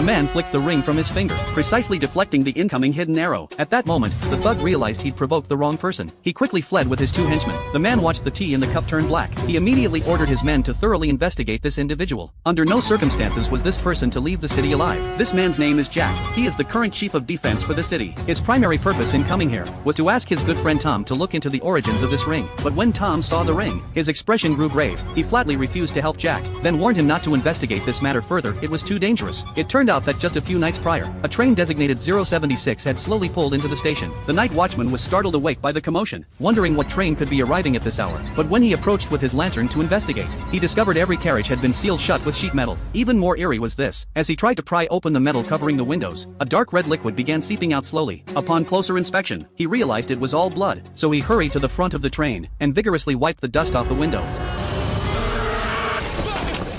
The man flicked the ring from his finger, precisely deflecting the incoming hidden arrow. At that moment, the thug realized he'd provoked the wrong person. He quickly fled with his two henchmen. The man watched the tea in the cup turn black. He immediately ordered his men to thoroughly investigate this individual. Under no circumstances was this person to leave the city alive. This man's name is Jack. He is the current chief of defense for the city. His primary purpose in coming here was to ask his good friend Tom to look into the origins of this ring. But when Tom saw the ring, his expression grew grave. He flatly refused to help Jack, then warned him not to investigate this matter further. It was too dangerous. It turned out that just a few nights prior, a train designated 076 had slowly pulled into the station. The night watchman was startled awake by the commotion, wondering what train could be arriving at this hour. But when he approached with his lantern to investigate, he discovered every carriage had been sealed shut with sheet metal. Even more eerie was this: as he tried to pry open the metal covering the windows, a dark red liquid began seeping out slowly. Upon closer inspection, he realized it was all blood, so he hurried to the front of the train and vigorously wiped the dust off the window.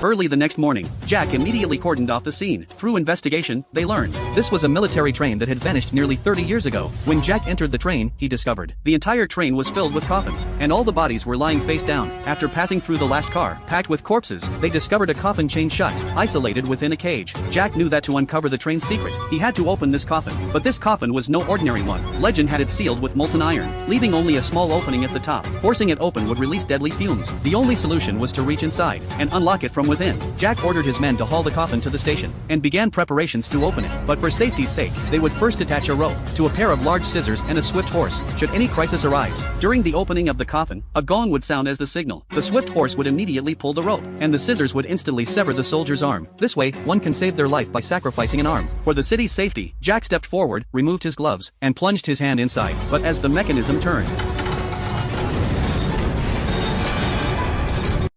Early the next morning, Jack immediately cordoned off the scene. Through investigation, they learned this was a military train that had vanished nearly 30 years ago. When Jack entered the train, he discovered the entire train was filled with coffins, and all the bodies were lying face down. After passing through the last car, packed with corpses, they discovered a coffin chained shut, isolated within a cage. Jack knew that to uncover the train's secret, he had to open this coffin. But this coffin was no ordinary one. Legend had it sealed with molten iron, leaving only a small opening at the top. Forcing it open would release deadly fumes. The only solution was to reach inside and unlock it from within. Jack ordered his men to haul the coffin to the station and began preparations to open it. But for safety's sake, they would first attach a rope to a pair of large scissors and a swift horse, should any crisis arise. During the opening of the coffin, a gong would sound as the signal. The swift horse would immediately pull the rope, and the scissors would instantly sever the soldier's arm. This way, one can save their life by sacrificing an arm. For the city's safety, Jack stepped forward, removed his gloves, and plunged his hand inside. But as the mechanism turned,